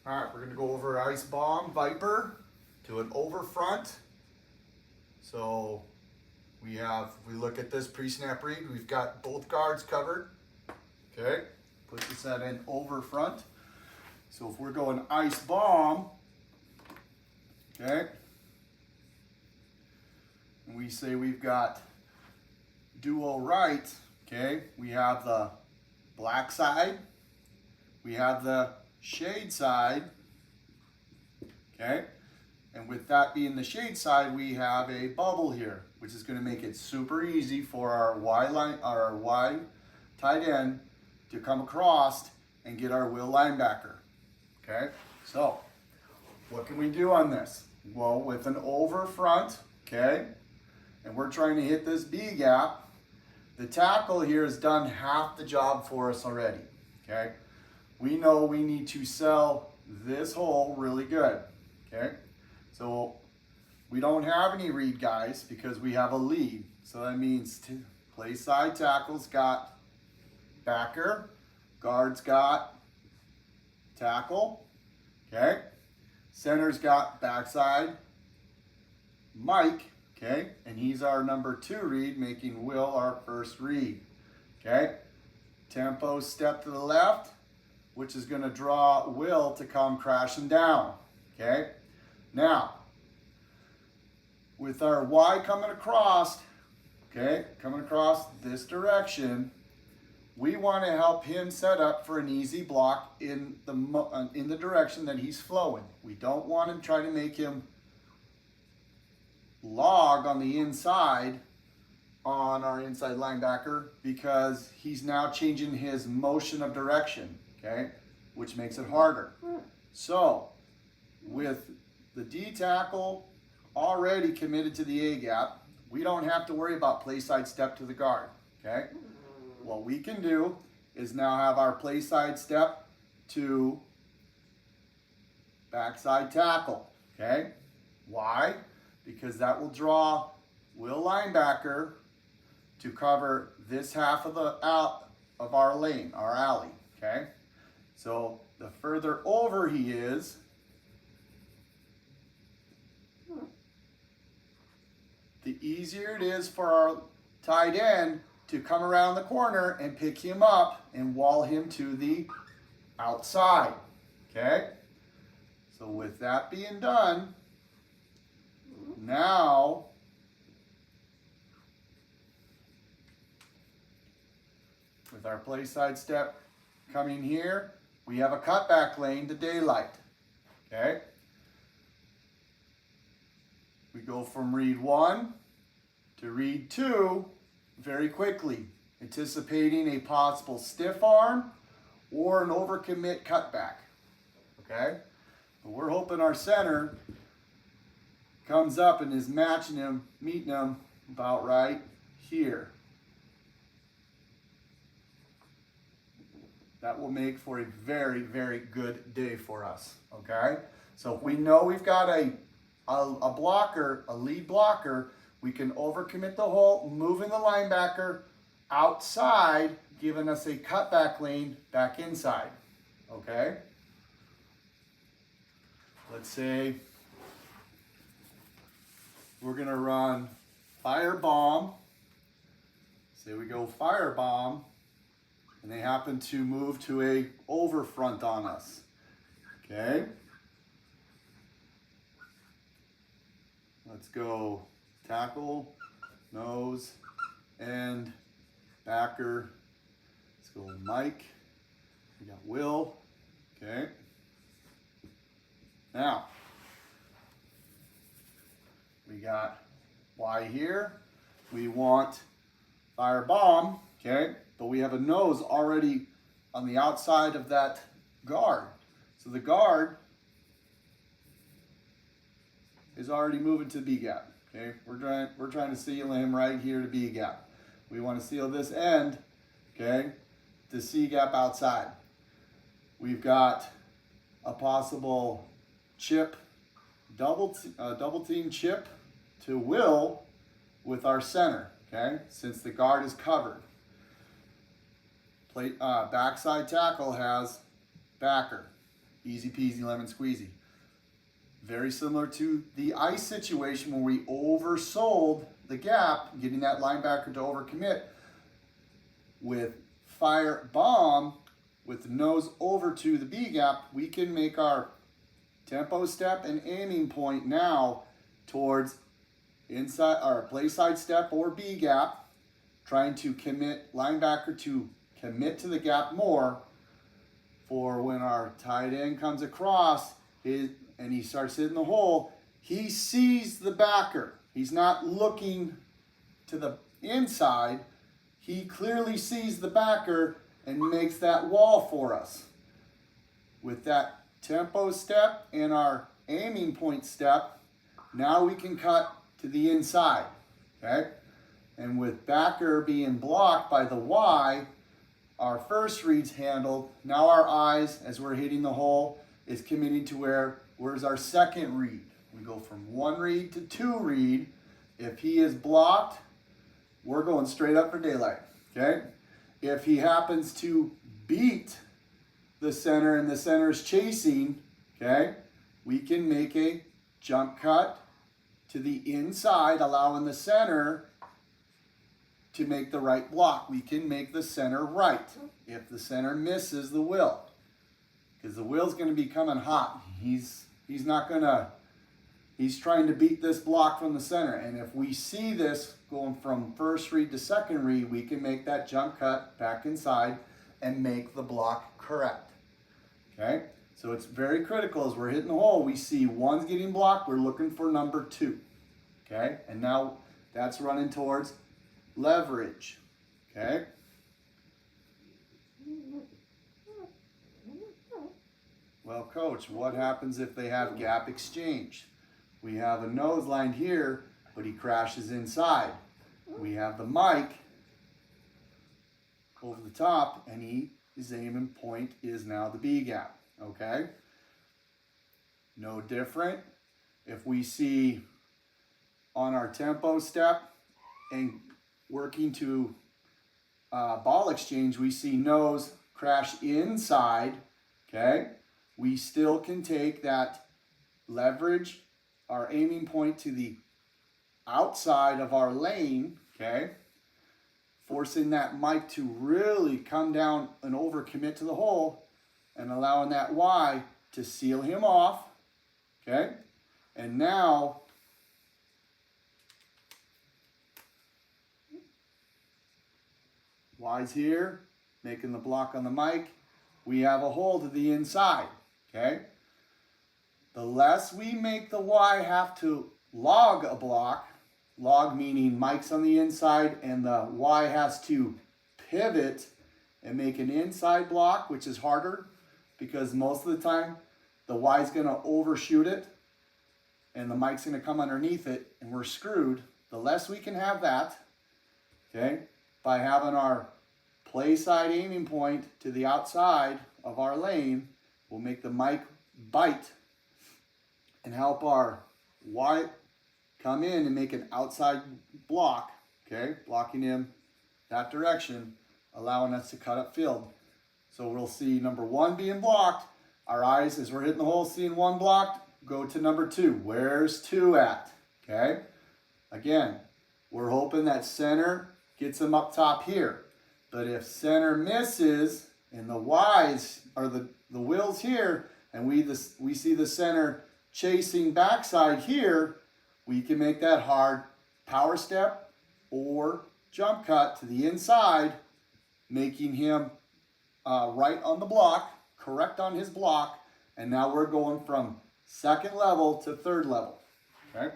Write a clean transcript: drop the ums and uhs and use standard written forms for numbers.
All right, we're gonna go over Ice Bomb Viper to an over front. So we have, if we look at this pre-snap read, we've got both guards covered. Okay, put this at an over front. So if we're going Ice Bomb, okay, and we say we've got duo right, okay, we have the black side, we have the shade side, okay, and with that being the shade side, we have a bubble here, which is going to make it super easy for our Y tight end to come across and get our will linebacker. Okay, so what can we do on this? Well, with an over front, okay, and we're trying to hit this B gap, the tackle here has done half the job for us already, okay? We know we need to sell this hole really good, okay? So we don't have any read guys because we have a lead. So that means play side tackles got backer, guards got tackle, okay? Center's got backside Mike, okay? And he's our number 2 read, making Will our first read, okay? Tempo step to the left, which is going to draw Will to come crashing down, okay? Now, with our Y coming across, okay, coming across this direction, we want to help him set up for an easy block in the direction that he's flowing. We don't want to try to make him log on the inside on our inside linebacker because he's now changing his motion of direction, okay, which makes it harder. So with the D tackle already committed to the A gap, we don't have to worry about play side step to the guard, okay? What we can do is now have our play side step to backside tackle, okay? Why? Because that will draw Will linebacker to cover this half of our lane, our alley, okay? So the further over he is, the easier it is for our tight end to come around the corner and pick him up and wall him to the outside, okay? So with that being done, now with our play side step coming here, we have a cutback lane to daylight, okay? We go from read 1 to read 2 very quickly, anticipating a possible stiff arm or an overcommit cutback, okay? But we're hoping our center comes up and is matching him, meeting him about right here. That will make for a very, very good day for us, okay? So if we know we've got a blocker, a lead blocker, we can overcommit the hole, moving the linebacker outside, giving us a cutback lane back inside, okay? Let's say we're gonna run fire bomb. Say we go fire bomb, and they happen to move to a over front on us, okay? Let's go tackle, nose, and backer. Let's go Mike. We got Will, okay? Now, we got Y here. We want fire bomb, okay? But we have a nose already on the outside of that guard. So the guard is already moving to B gap. Okay, we're trying to seal him right here to B gap. We want to seal this end, okay, to C gap outside. We've got a possible chip, double team chip to Will with our center, okay, since the guard is covered. Backside tackle has backer, Easy peasy lemon squeezy. Very similar to the ice situation where we oversold the gap, getting that linebacker to overcommit. With fire bomb, with the nose over to the B gap, we can make our tempo step and aiming point now towards inside or play side step or B gap, trying to commit linebacker to commit to the gap more for when our tight end comes across and he starts hitting the hole, he sees the backer. He's not looking to the inside. He clearly sees the backer and makes that wall for us. With that tempo step and our aiming point step, now we can cut to the inside, okay? And with backer being blocked by the Y, our first read's handled. Now our eyes, as we're hitting the hole, is committing to where's our second read. We go from 1 read to 2 read. If he is blocked, we're going straight up for daylight, okay? If he happens to beat the center and the center is chasing, okay, we can make a jump cut to the inside, allowing the center to make the right block. We can make the center right if the center misses the will, because the will's going to be coming hot. He's trying to beat this block from the center, and if we see this going from first read to second read, we can make that jump cut back inside and make the block correct. Okay, so it's very critical as we're hitting the hole. We see one's getting blocked, we're looking for number 2. Okay, and now that's running towards leverage. Okay, well, coach, what happens if they have gap exchange? We have a nose line here, but he crashes inside. We have the mic over the top, and his aiming point is now the B gap, okay? No different. If we see on our tempo step and working to ball exchange, we see nose crash inside, okay? We still can take that leverage, our aiming point to the outside of our lane, okay? Forcing that mic to really come down and overcommit to the hole and allowing that Y to seal him off, okay? And now, Y's here, making the block on the mic. We have a hole to the inside, okay? The less we make the Y have to log a block, log meaning Mike's on the inside and the Y has to pivot and make an inside block, which is harder because most of the time the Y is going to overshoot it and the Mike's going to come underneath it and we're screwed. The less we can have that, okay, by having our play side aiming point to the outside of our lane, will make the Mike bite and help our Y come in and make an outside block, okay, blocking him that direction, allowing us to cut up field. So we'll see number 1 being blocked. Our eyes, as we're hitting the hole, seeing 1 blocked, go to number 2. Where's 2 at? Okay, again, we're hoping that center gets him up top here. But if center misses and the Y's or the will's here, and we see the center chasing backside here, we can make that hard power step or jump cut to the inside, making him right on the block, correct on his block, and now we're going from second level to third level, okay?